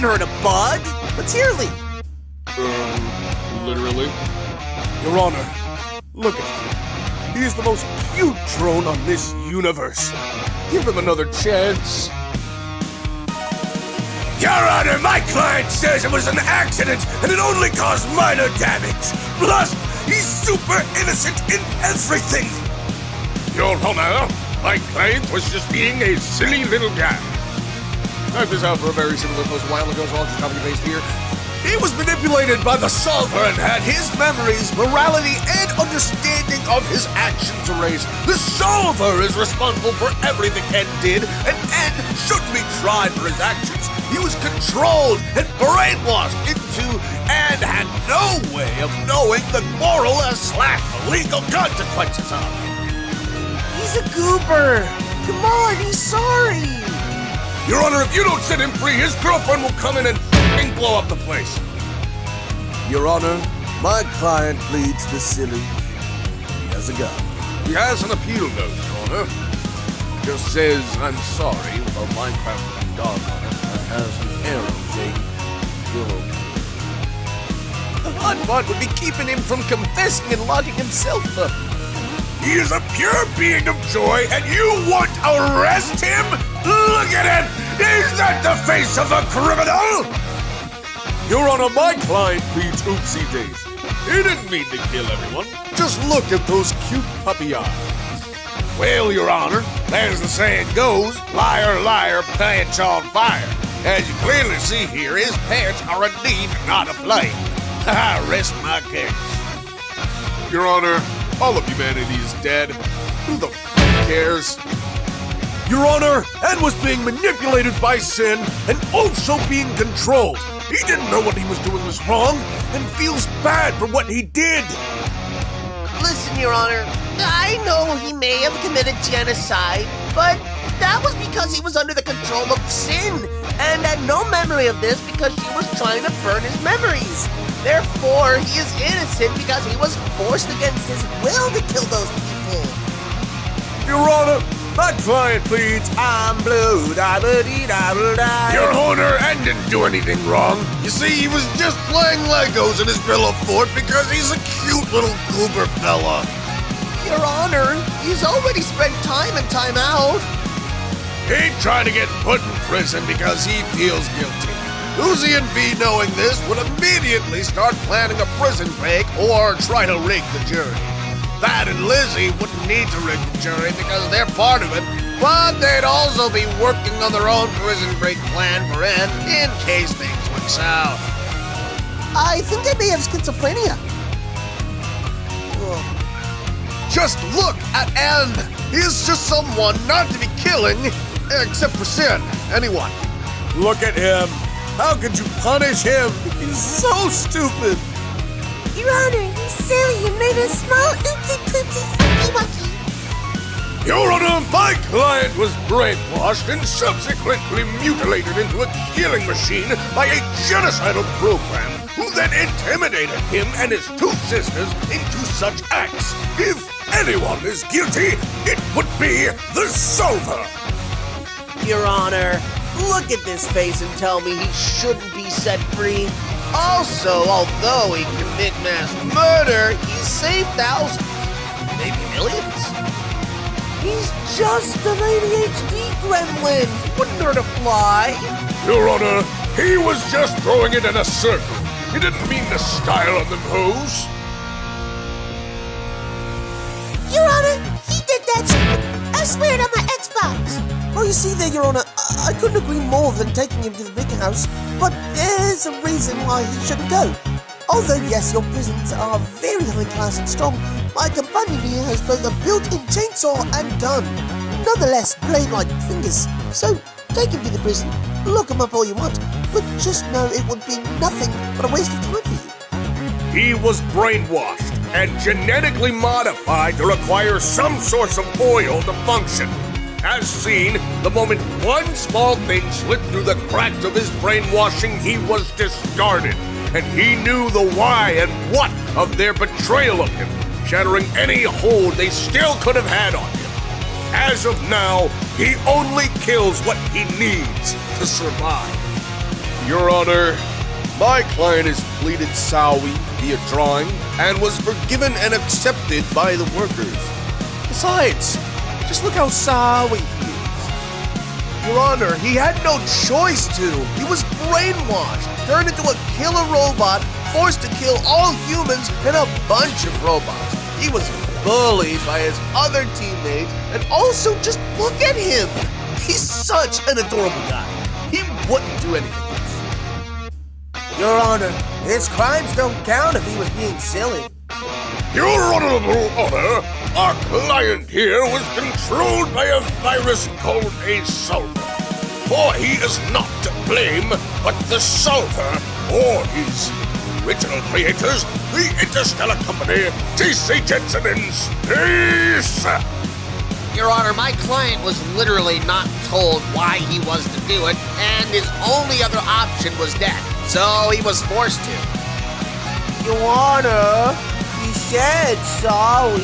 wouldn't hurt a bug. Materially. Literally? Your Honor, look at him. He is the most cute drone on this universe. Give him another chance. Your Honor, my client says it was an accident and it only caused minor damage. Plus, he's super innocent in everything. Your Honor, my client was just being a silly little guy. Type this out for a very similar post a while ago, so I'll just copy and paste here. He was manipulated by the solver and had his memories, morality, and understanding of his actions erased. The solver is responsible for everything Ed did, and Ed shouldn't be tried for his actions. He was controlled and brainwashed into and had no way of knowing the moral / legal consequences of. He's a goober. Come on, he's sorry. Your Honor, if you don't set him free, his girlfriend will come in and blow up the place. Your Honor, my client pleads the silly. He has a gun. He has an appeal note, Your Honor. Just says, I'm sorry, with a Minecraft dog on it that has an arrow saying, willow. The odd part would be keeping him from confessing and locking himself up. He is a pure being of joy, and you want to arrest him? Look at him! Is that the face of a criminal? Your Honor, my client pleads oopsie daisy. He didn't mean to kill everyone. Just look at those cute puppy eyes. Well, Your Honor, as the saying goes, liar, liar, pants on fire. As you clearly see here, his pants are indeed not aflame. I rest my case. Your Honor, all of humanity is dead. Who the cares? Your Honor, Ed was being manipulated by sin and also being controlled. He didn't know what he was doing was wrong and feels bad for what he did. Listen, Your Honor, I know he may have committed genocide, but that was because he was under the control of sin and had no memory of this because she was trying to burn his memories. Therefore, he is innocent because he was forced against his will to kill those people. Your Honor, my client pleads, I'm blue, da-ba-dee-da-ba-da. Your Honor, Ed didn't do anything wrong. You see, he was just playing Legos in his villa fort because he's a cute little goober fella. Your Honor, he's already spent time and time out. He'd try to get put in prison because he feels guilty. Uzi and V, knowing this, would immediately start planning a prison break or try to rig the jury. Thad and Lizzie wouldn't need to rig the jury because they're part of it, but they'd also be working on their own prison break plan for Ed in case things went south. I think they may have schizophrenia. Just look at Ed. He's just someone not to be killing, except for sin. Anyone. Look at him. How could you punish him? He's so stupid. Your Honor, he's silly and made a small oopsie-poopsie fucky-wucky. Your Honor, my client was brainwashed and subsequently mutilated into a killing machine by a genocidal program who then intimidated him and his two sisters into such acts. If anyone is guilty, it would be the solver. Your Honor, look at this face and tell me he shouldn't be set free. Also, although he commit mass murder, he saved thousands, maybe millions. He's just an ADHD gremlin. He wouldn't hurt a fly. Your Honor, he was just throwing it in a circle. He didn't mean to style on them hoes. Your Honor, he did that. I swear it on my Xbox. Well, you see there, Your Honor, I couldn't agree more than taking him to the big house, but there's a reason why he shouldn't go. Although, yes, your prisons are very high class and strong, my companion here has both a built-in chainsaw and gun. Nonetheless, blade-like fingers. So, take him to the prison, lock him up all you want, but just know it would be nothing but a waste of time for you. He was brainwashed and genetically modified to require some source of oil to function. As seen, the moment one small thing slipped through the cracks of his brainwashing, he was discarded. And he knew the why and what of their betrayal of him, shattering any hold they still could have had on him. As of now, he only kills what he needs to survive. Your Honor, my client has pleaded sorry via drawing and was forgiven and accepted by the workers. Besides, just look how sorry he is. Your Honor, he had no choice to. He was brainwashed, turned into a killer robot, forced to kill all humans and a bunch of robots. He was bullied by his other teammates, and also just look at him. He's such an adorable guy. He wouldn't do anything else. Your Honor, his crimes don't count if he was being silly. Your Honorable Honor, our client here was controlled by a virus called a solver. For he is not to blame, but the solver, or his original creators, the interstellar company, T.C. Jensen in Space! Your Honor, my client was literally not told why he was to do it, and his only other option was death, so he was forced to. Your Honor, he said sorry.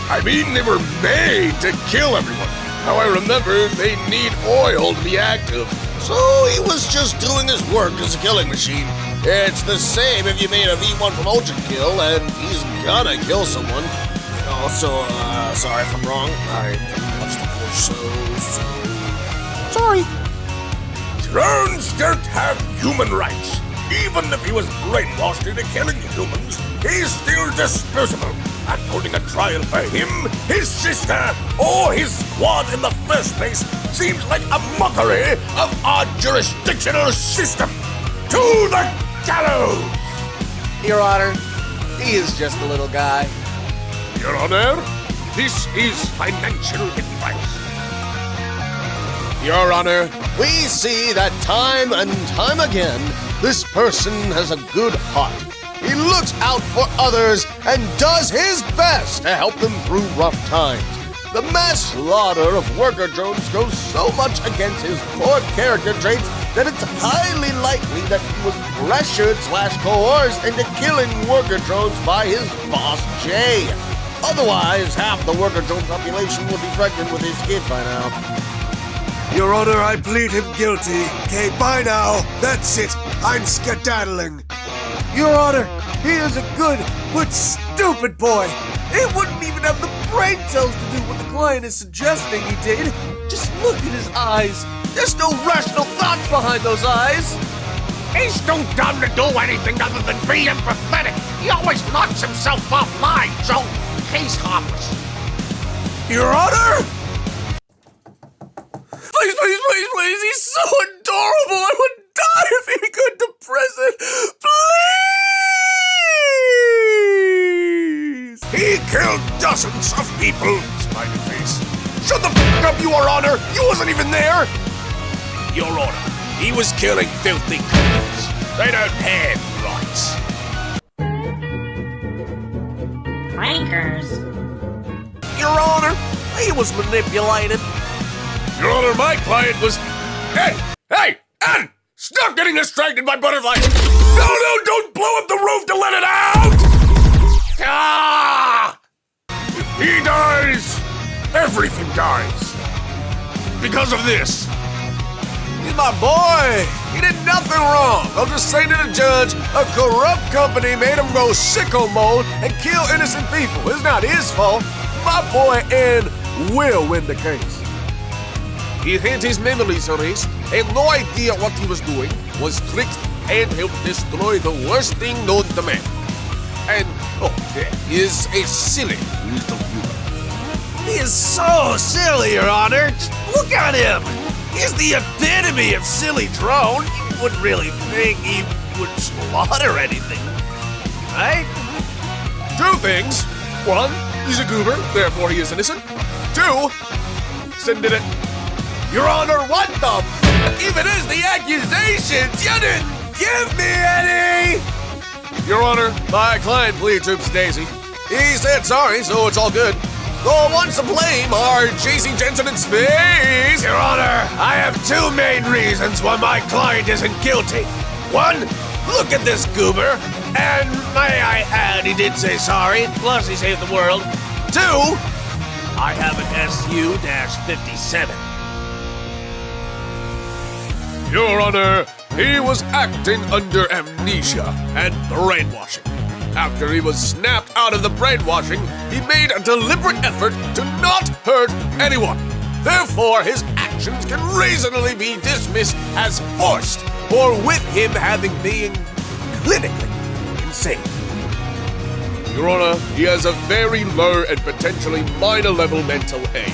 I mean, they were made to kill everyone. Now I remember they need oil to be active. So he was just doing his work as a killing machine. It's the same if you made a V1 from Ultra Kill and he's gonna kill someone. Also, sorry if I'm wrong. I didn't watch the whole show, so... Sorry. Drones don't have human rights. Even if he was brainwashed into killing humans, he's still disposable. And holding a trial for him, his sister, or his squad in the first place seems like a mockery of our jurisdictional system. To the gallows! Your Honor, he is just a little guy. Your Honor, this is financial advice. Your Honor, we see that time and time again, this person has a good heart. He looks out for others and does his best to help them through rough times. The mass slaughter of worker drones goes so much against his core character traits that it's highly likely that he was pressured/coerced into killing worker drones by his boss, Jay. Otherwise, half the worker drone population would be pregnant with his kid by now. Your Honor, I plead him guilty. Okay, bye now. That's it. I'm skedaddling. Your Honor, he is a good but stupid boy. He wouldn't even have the brain cells to do what the client is suggesting he did. Just look at his eyes. There's no rational thoughts behind those eyes. He's too dumb to do anything other than be empathetic. He always knocks himself offline, so he's harmless. Your Honor? Please, please, please, please. He's so adorable. I would die if he could to prison. Please! He killed dozens of people. Smiley face. Shut the f*** up, Your Honor. You wasn't even there. Your Honor, he was killing filthy criminals. They don't have rights. Prankers. Your Honor, he was manipulated. Your Honor, my client was... Hey! Ed! Stop getting distracted by butterflies! No, don't blow up the roof to let it out! Ah! If he dies, everything dies. Because of this. He's my boy. He did nothing wrong. I'll just say to the judge, a corrupt company made him go sicko mode and kill innocent people. It's not his fault. My boy Ed will win the case. He had his memories erased, had no idea what he was doing, was tricked, and helped destroy the worst thing known to man. And, he is a silly little human. He is so silly, Your Honor. Just look at him. He's the epitome of silly drone. You wouldn't really think he would slaughter anything, right? Two things. One, he's a goober, therefore he is innocent. Two, Sin did it. Your Honor, what the f*** even is the accusations? You didn't give me any! Your Honor, my client pleads to Daisy. He said sorry, so it's all good. The ones to blame are J.C. Jensen in Space. Your Honor, I have two main reasons why my client isn't guilty. One, look at this goober. And may I add, he did say sorry, plus he saved the world. Two, I have an SU-57. Your Honor, he was acting under amnesia and brainwashing. After he was snapped out of the brainwashing, he made a deliberate effort to not hurt anyone. Therefore, his actions can reasonably be dismissed as forced, or with him having been clinically insane. Your Honor, he has a very low and potentially minor-level mental age.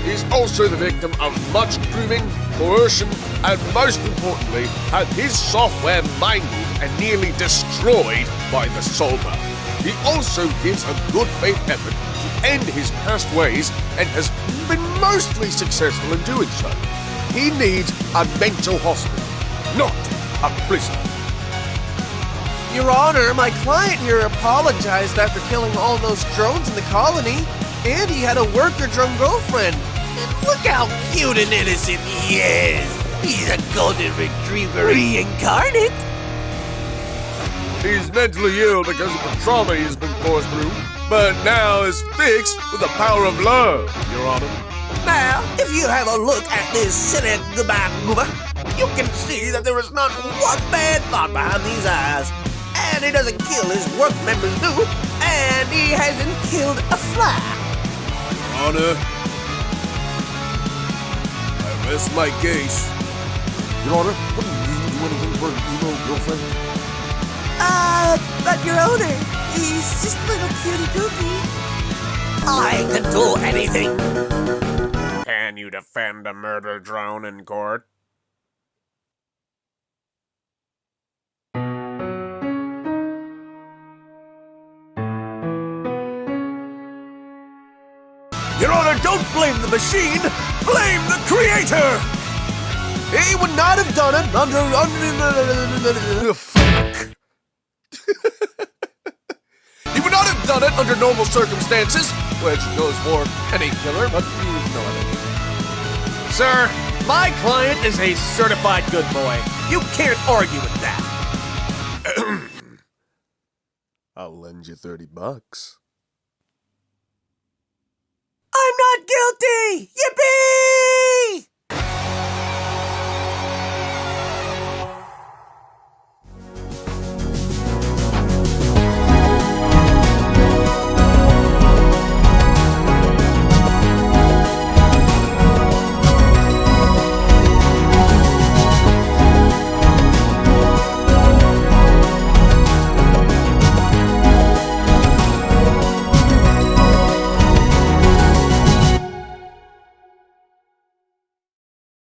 He's also the victim of much grooming, coercion, and most importantly, had his software mangled and nearly destroyed by the solver. He also gives a good faith effort to end his past ways and has been mostly successful in doing so. He needs a mental hospital, not a prison. Your Honor, my client here apologized after killing all those drones in the colony, and he had a worker drone girlfriend. And look how cute and innocent he is. He's a golden retriever reincarnate. He's mentally ill because of the trauma he's been forced through, but now is fixed with the power of love, Your Honor. Now, if you have a look at this silly goodbye goober, you can see that there is not one bad thought behind these eyes. And he doesn't kill his work members do, and he hasn't killed a fly. Your Honor, I rest my case. Your Honor, wouldn't you do anything for an emo girlfriend? But Your Honor, he's just a little cutie pookie. I can do anything. Can you defend a murder drone in court? Your Honor, don't blame the machine! Blame the creator! He would not have done it under Fuck. He would not have done it under normal circumstances, which goes for any killer, but you know what I mean. Sir, my client is a certified good boy. You can't argue with that. I'll lend you $30. I'm not guilty! Yippee!